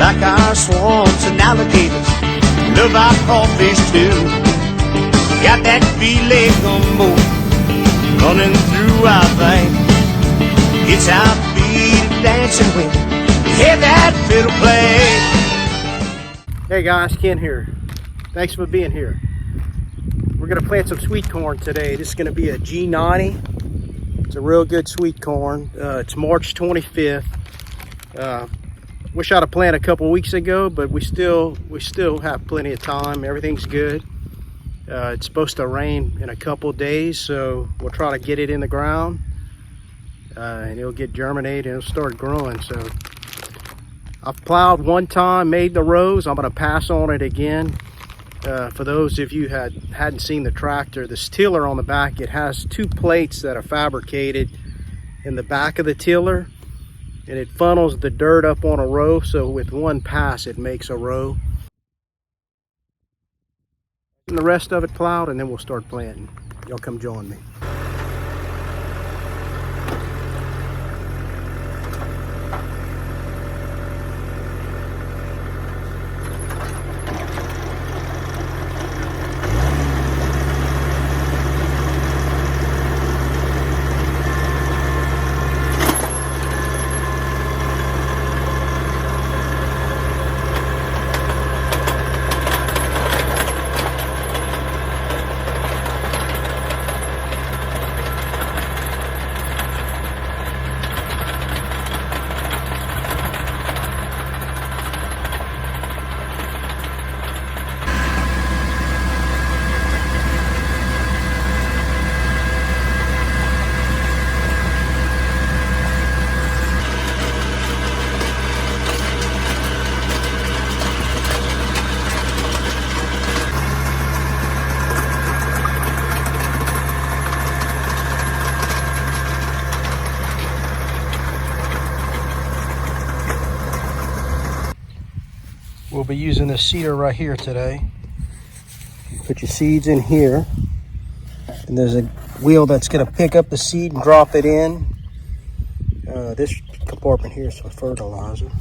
like our swamps and alligators. Love our crawfish too. Got that filet gumbo running through our veins. It's our feet dancing when we hear that fiddle play. Hey guys, Ken here. Thanks for being here. We're gonna plant some sweet corn today. This is gonna be a G90. It's a real good sweet corn. It's March 25th. Wish I'd have planted a couple weeks ago, but we still have plenty of time. Everything's good. It's supposed to rain in a couple days, so we'll try to get it in the ground, and it'll get germinated and it'll start growing. So I've plowed one time, made the rows. I'm gonna pass on it again. For those of you hadn't seen the tractor, the tiller on the back, it has two plates that are fabricated in the back of the tiller, and it funnels the dirt up on a row, so with one pass it makes a row. And the rest of it plowed, and then we'll start planting. Y'all come join me. We'll be using this seeder right here today. Put your seeds in here, and there's a wheel that's going to pick up the seed and drop it in. This compartment here is for fertilizer.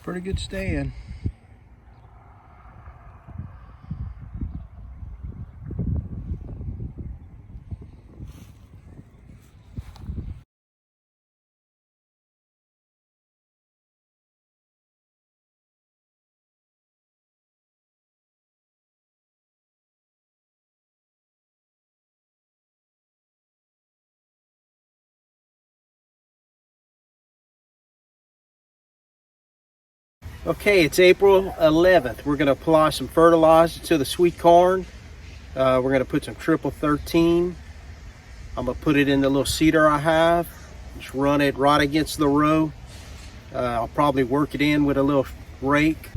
Pretty good stand. Okay, it's April 11th. We're going to apply some fertilizer to the sweet corn. We're going to put some triple 13. I'm going to put it in the little seeder I have. Just run it right against the row. I'll probably work it in with a little rake.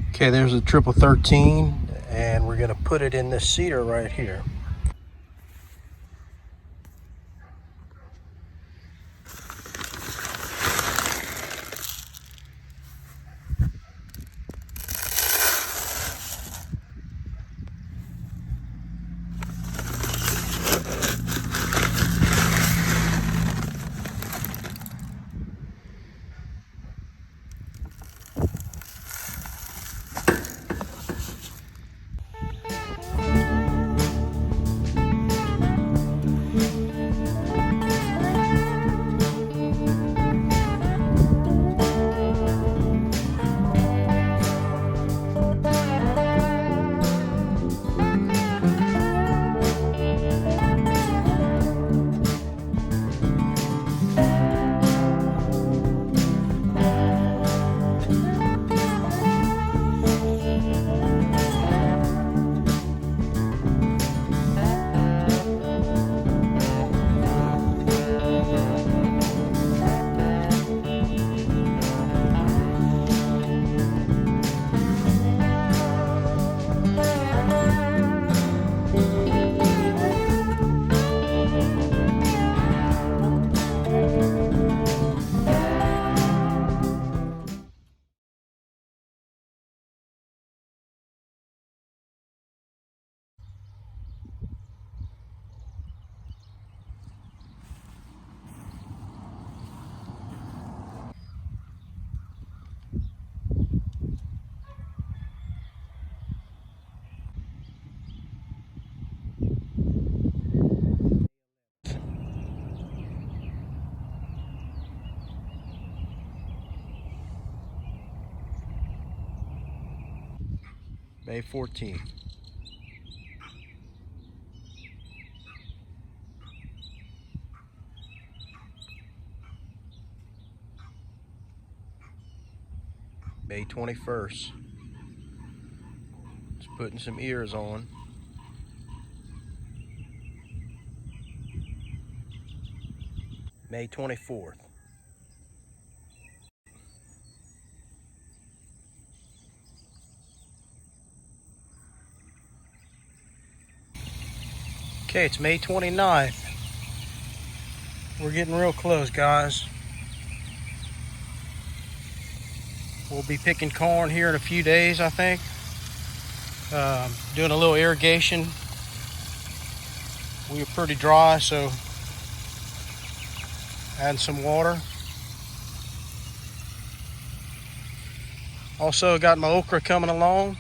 Okay, there's a triple 13, and we're going to put it in this seeder right here. May 14th. May 21st. Just putting some ears on. May 24th. Okay, it's May 29th. We're getting real close, guys. We'll be picking corn here in a few days, I think. Doing a little irrigation. We were pretty dry, so adding some water. Also got my okra coming along.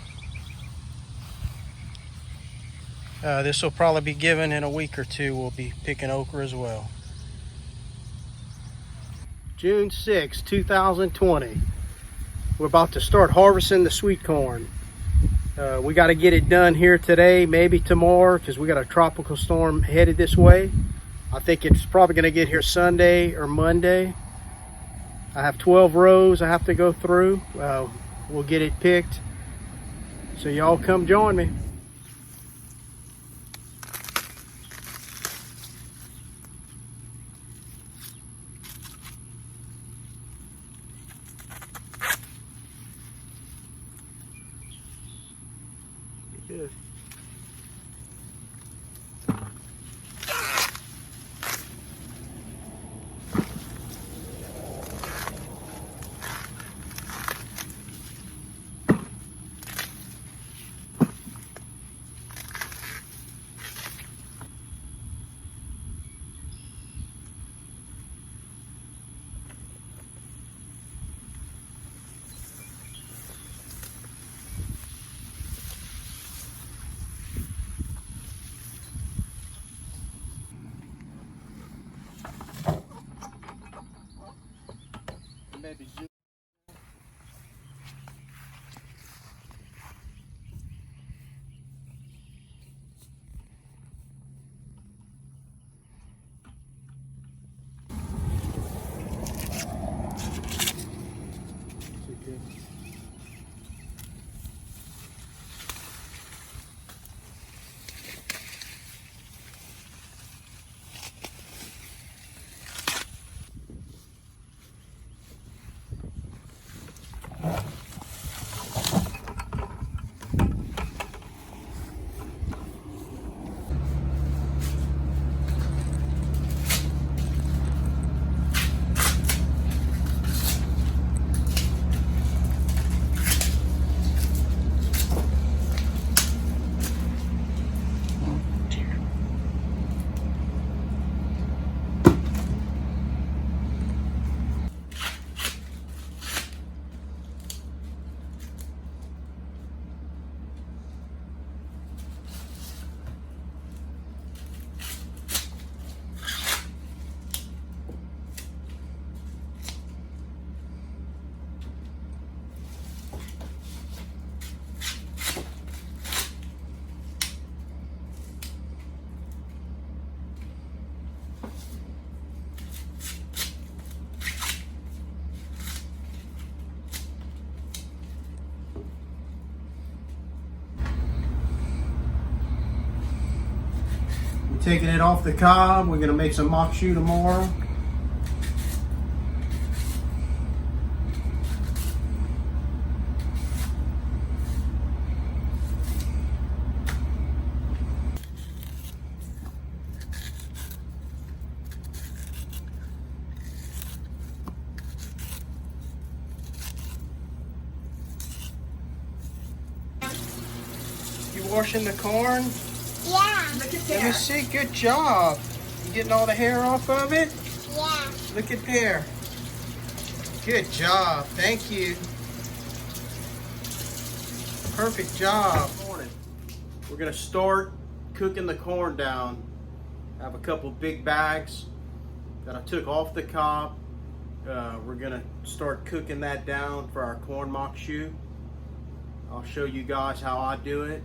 This will probably be given in a week or two. We'll be picking okra as well. June 6, 2020. We're about to start harvesting the sweet corn. We got to get it done here today, maybe tomorrow, because we got a tropical storm headed this way. I think it's probably going to get here Sunday or Monday. I have 12 rows I have to go through. We'll get it picked. So y'all come join me. Good. Maybe zoom. Taking it off the cob. We're gonna make some maque choux tomorrow. You washing the corn? Yeah. Look at Let me there. see. Good job. You getting all the hair off of it? Yeah. Look at there. Good job. Thank you. Perfect job. We're gonna start cooking the corn down. I have a couple big bags that I took off the cob. We're gonna start cooking that down for our corn maque choux. I'll show you guys how I do it.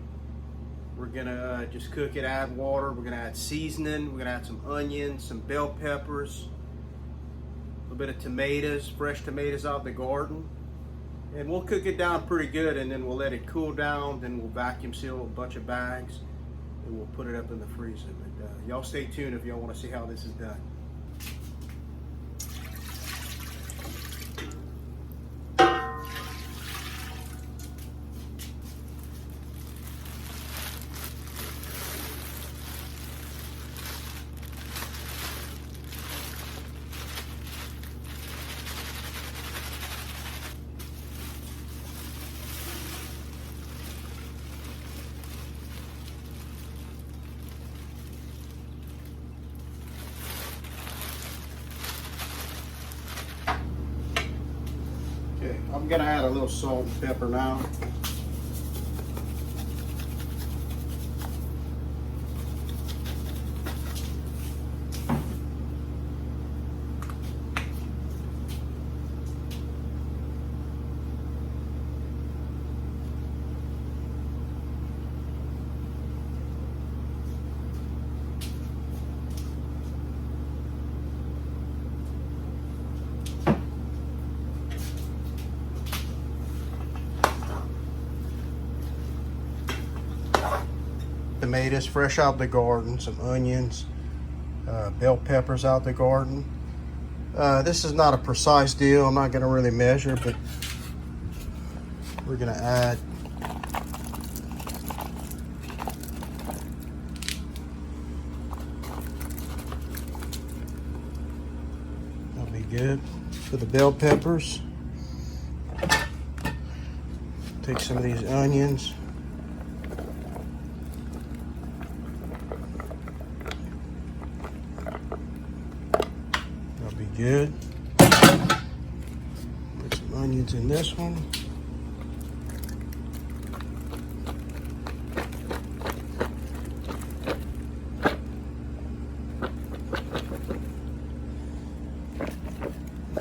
We're gonna just cook it, add water. We're gonna add seasoning. We're gonna add some onions, some bell peppers, a little bit of tomatoes, fresh tomatoes out of the garden. And we'll cook it down pretty good, and then we'll let it cool down. Then we'll vacuum seal a bunch of bags, and we'll put it up in the freezer. But y'all stay tuned if y'all want to see how this is done. Okay, I'm gonna add a little salt and pepper now. Tomatoes fresh out the garden, some onions, bell peppers out the garden. This is not a precise deal. I'm not going to really measure, but we're going to add that'll be good for the bell peppers. Take some of these onions. Good. Put some onions in this one.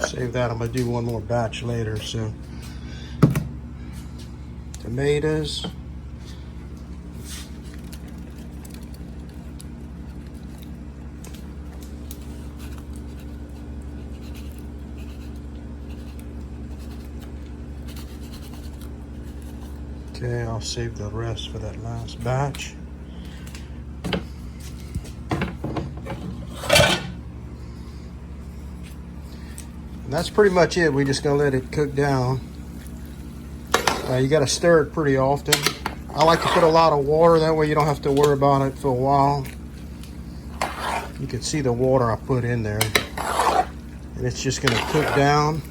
Save that. I'm gonna do one more batch later. So tomatoes. Okay, I'll save the rest for that last batch. And that's pretty much it. We're just gonna let it cook down. You gotta stir it pretty often. I like to put a lot of water, that way you don't have to worry about it for a while. You can see the water I put in there. And it's just gonna cook down.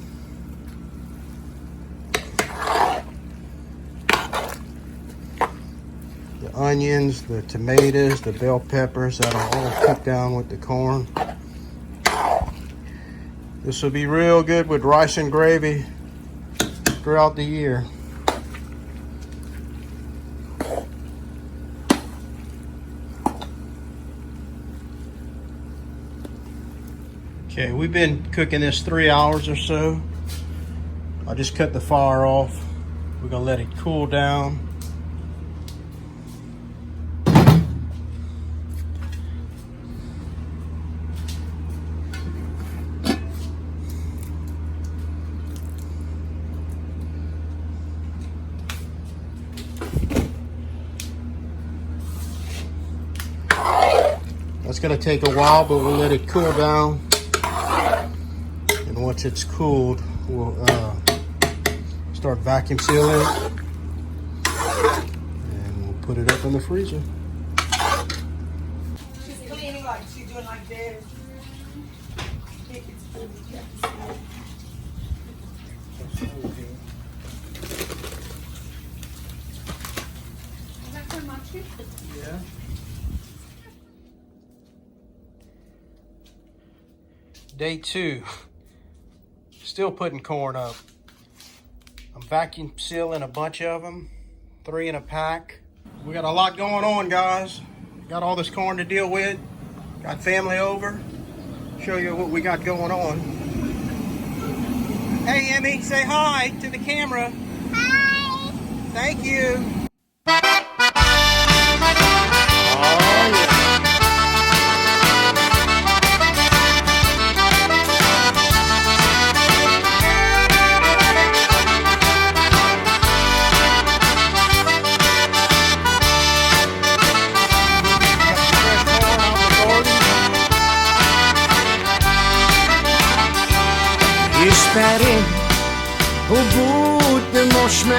The onions, the tomatoes, the bell peppers, that'll all cook down with the corn. This will be real good with rice and gravy throughout the year. Okay, we've been cooking this 3 hours or so. I just cut the fire off. We're gonna let it cool down. That's gonna take a while, but we'll let it cool down. And once it's cooled, we'll start vacuum sealing it. And we'll put it up in the freezer. She's cleaning like she's doing like this. Is that for maque? Yeah. Day 2, still putting corn up. I'm vacuum sealing a bunch of them, 3 in a pack. We got a lot going on, guys. Got all this corn to deal with. Got family over. Show you what we got going on. Hey, Emmy, say hi to the camera. Hi. Thank you. Espérer au bout de mon chemin,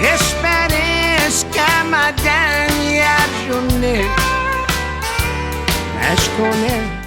espérer jusqu'à ma dernière journée. Mais je connais